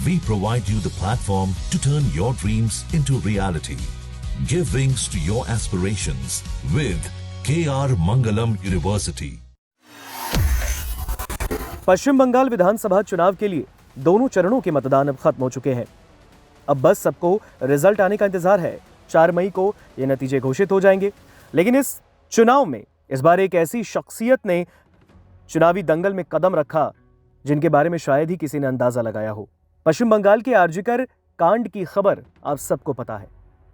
We provide you the platform to turn your dreams into reality. Give wings to your aspirations with KR Mangalam University. पश्चिम बंगाल विधानसभा चुनाव के लिए दोनों चरणों के मतदान अब खत्म हो चुके हैं। अब बस सबको रिजल्ट आने का इंतजार है। 4 मई को ये नतीजे घोषित हो जाएंगे। लेकिन इस चुनाव में इस बार एक ऐसी शख्सियत ने चुनावी दंगल में कदम रखा जिनके बारे में शायद ही किसी ने अंदाजा लगाया हो। पश्चिम बंगाल के आरजीकर कांड की खबर आप सबको पता है।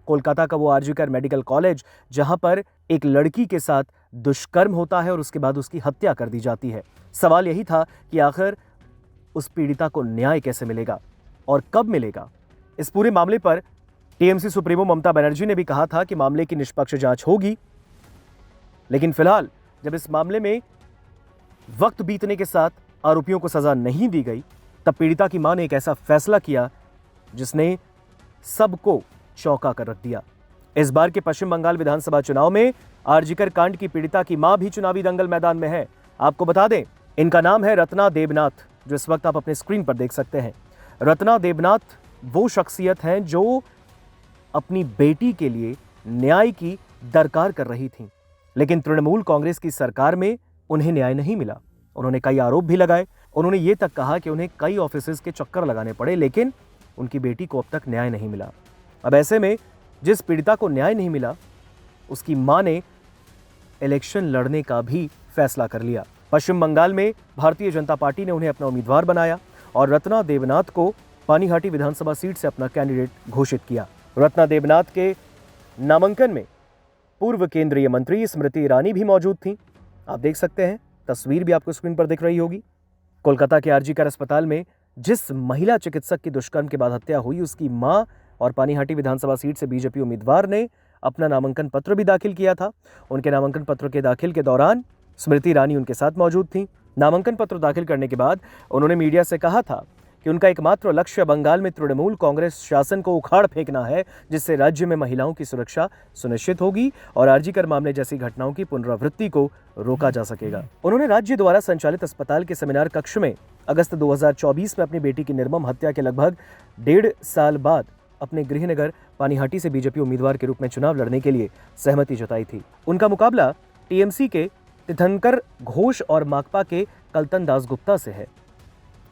कोलकाता का वो आरजीकर मेडिकल कॉलेज जहां पर एक लड़की के साथ दुष्कर्म होता है और उसके बाद उसकी हत्या कर दी जाती है। सवाल यही था कि आखिर उस पीड़िता को न्याय कैसे मिलेगा और कब मिलेगा। इस पूरे मामले पर टीएमसी सुप्रीमो ममता बनर्जी ने भी कहा था कि मामले की निष्पक्ष जांच होगी। लेकिन फिलहाल जब इस मामले में वक्त बीतने के साथ आरोपियों को सजा नहीं दी गई, तब पीड़िता की मां ने एक ऐसा फैसला किया जिसने सबको चौंका कर रख दिया। इस बार के पश्चिम बंगाल विधानसभा चुनाव में आरजीकर कांड की पीड़िता की मां भी चुनावी दंगल मैदान में है। आपको बता दें, इनका नाम है रत्ना देबनाथ, जो इस वक्त आप अपने स्क्रीन पर देख सकते हैं। रत्ना देबनाथ वो शख्सियत हैं जो अपनी बेटी के लिए न्याय की दरकार कर रही थी, लेकिन तृणमूल कांग्रेस की सरकार में उन्हें न्याय नहीं मिला। उन्होंने कई आरोप भी लगाए। उन्होंने ये तक कहा कि उन्हें कई ऑफिसेज के चक्कर लगाने पड़े, लेकिन उनकी बेटी को अब तक न्याय नहीं मिला। अब ऐसे में जिस पीड़िता को न्याय नहीं मिला, उसकी मां ने इलेक्शन लड़ने का भी फैसला कर लिया। पश्चिम बंगाल में भारतीय जनता पार्टी ने उन्हें अपना उम्मीदवार बनाया और रत्ना देबनाथ को पानीहाटी विधानसभा सीट से अपना कैंडिडेट घोषित किया। रत्ना देबनाथ के नामांकन में पूर्व केंद्रीय मंत्री स्मृति ईरानी भी मौजूद थीं। आप देख सकते हैं, तस्वीर भी आपको स्क्रीन पर दिख रही होगी। कोलकाता के आरजीकर अस्पताल में जिस महिला चिकित्सक की दुष्कर्म के बाद हत्या हुई, उसकी मां और पानीहाटी विधानसभा सीट से बीजेपी उम्मीदवार ने अपना नामांकन पत्र भी दाखिल किया था। उनके नामांकन पत्र के दाखिल के दौरान स्मृति ईरानी उनके साथ मौजूद थीं। नामांकन पत्र दाखिल करने के बाद उन्होंने मीडिया से कहा था कि उनका एकमात्र लक्ष्य बंगाल में तृणमूल कांग्रेस शासन को उखाड़ फेंकना है, जिससे राज्य में महिलाओं की सुरक्षा सुनिश्चित होगी और आरजीकर मामले जैसी घटनाओं की पुनरावृत्ति को रोका जा सकेगा। उन्होंने राज्य द्वारा संचालित अस्पताल के सेमिनार कक्ष में अगस्त 2024 में अपनी बेटी की निर्मम हत्या के लगभग 1.5 साल बाद अपने गृहनगर पानीहाटी से बीजेपी उम्मीदवार के रूप में चुनाव लड़ने के लिए सहमति जताई थी। उनका मुकाबला टीएमसी के तीर्थंकर घोष और माकपा के कलतन दासगुप्ता से है।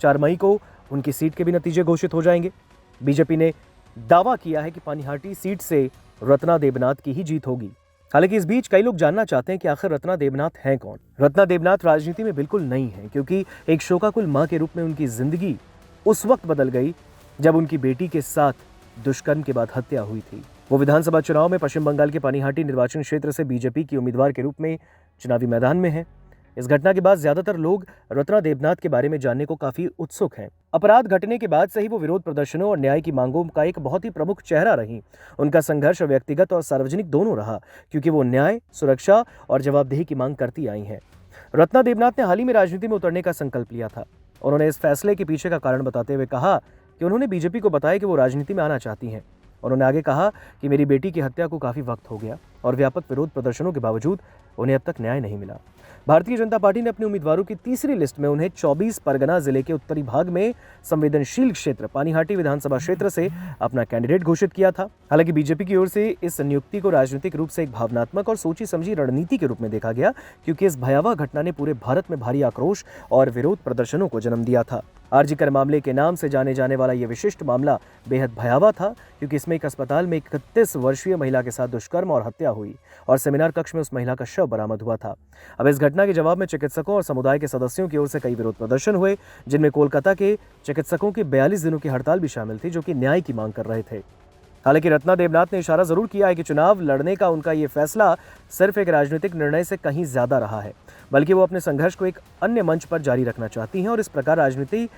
4 मई को उनकी सीट के भी नतीजे घोषित हो जाएंगे। बीजेपी ने दावा किया है कि पानीहाटी सीट से रत्ना देबनाथ की ही जीत होगी। हालांकि इस बीच कई लोग जानना चाहते हैं कि आखिर रत्ना देबनाथ हैं कौन। रत्ना देबनाथ राजनीति में बिल्कुल नई है, क्योंकि एक शोकाकुल मां के रूप में उनकी जिंदगी उस वक्त बदल गई जब उनकी बेटी के साथ दुष्कर्म के बाद हत्या हुई थी। वो विधानसभा चुनाव में पश्चिम बंगाल के पानीहाटी निर्वाचन क्षेत्र से बीजेपी की उम्मीदवार के रूप में चुनावी मैदान में है। इस घटना के बाद ज्यादातर लोग रत्ना देबनाथ के बारे में जानने को काफी उत्सुक हैं। अपराध घटने के बाद से ही वो विरोध प्रदर्शनों और न्याय की मांगों का एक बहुत ही प्रमुख चेहरा रही। उनका संघर्ष व्यक्तिगत और सार्वजनिक दोनों रहा, क्योंकि वो न्याय, सुरक्षा और जवाबदेही की मांग करती आई हैं। रत्ना देबनाथ ने हाल ही में राजनीति में उतरने का संकल्प लिया था। उन्होंने इस फैसले के पीछे का कारण बताते हुए कहा कि उन्होंने बीजेपी को बताया कि वो राजनीति में आना चाहती हैं। उन्होंने आगे कहा कि मेरी बेटी की हत्या को काफी वक्त हो गया और व्यापक विरोध प्रदर्शनों के बावजूद उन्हें अब तक न्याय नहीं मिला। भारतीय जनता पार्टी ने अपने उम्मीदवारों की तीसरी लिस्ट में उन्हें 24 परगना जिले के उत्तरी भाग में संवेदनशील क्षेत्र पानीहाटी विधानसभा क्षेत्र से अपना कैंडिडेट घोषित किया था। हालांकि बीजेपी की ओर से इस नियुक्ति को राजनीतिक रूप से एक भावनात्मक और सोची समझी रणनीति के रूप में देखा गया, क्योंकि इस भयावह घटना ने पूरे भारत में भारी आक्रोश और विरोध प्रदर्शनों को जन्म दिया था। आरजीकर मामले के नाम से जाने जाने वाला यह विशिष्ट मामला बेहद भयावह था, क्योंकि इसमें एक अस्पताल में 31 वर्षीय महिला के साथ दुष्कर्म और हत्या हुई और सेमिनार कक्ष में उस महिला का शव बरामद हुआ था। अब इस घटना के जवाब में चिकित्सकों और समुदाय के सदस्यों की ओर से कई विरोध प्रदर्शन हुए, जिनमें कोलकाता के चिकित्सकों की 42 दिनों की हड़ताल भी शामिल थी, जो कि न्याय की मांग कर रहे थे। हालांकि रत्ना देबनाथ ने इशारा जरूर किया है कि चुनाव लड़ने का उनका ये फैसला सिर्फ एक राजनीतिक निर्णय से कहीं ज्यादा रहा है, बल्कि वो अपने संघर्ष को एक अन्य मंच पर जारी रखना चाहती हैं और इस प्रकार राजनीति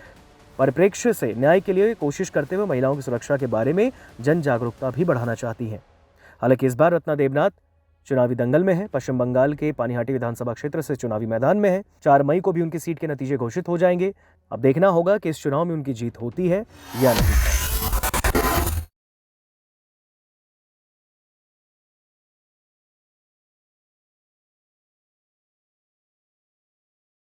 परिप्रेक्ष्य से न्याय के लिए कोशिश करते हुए महिलाओं की सुरक्षा के बारे में जन जागरूकता भी बढ़ाना चाहती हैं। हालांकि इस बार रत्ना देबनाथ चुनावी दंगल में है। पश्चिम बंगाल के पानीहाटी विधानसभा क्षेत्र से चुनावी मैदान में है। 4 मई को भी उनकी सीट के नतीजे घोषित हो जाएंगे। अब देखना होगा कि इस चुनाव में उनकी जीत होती है या नहीं।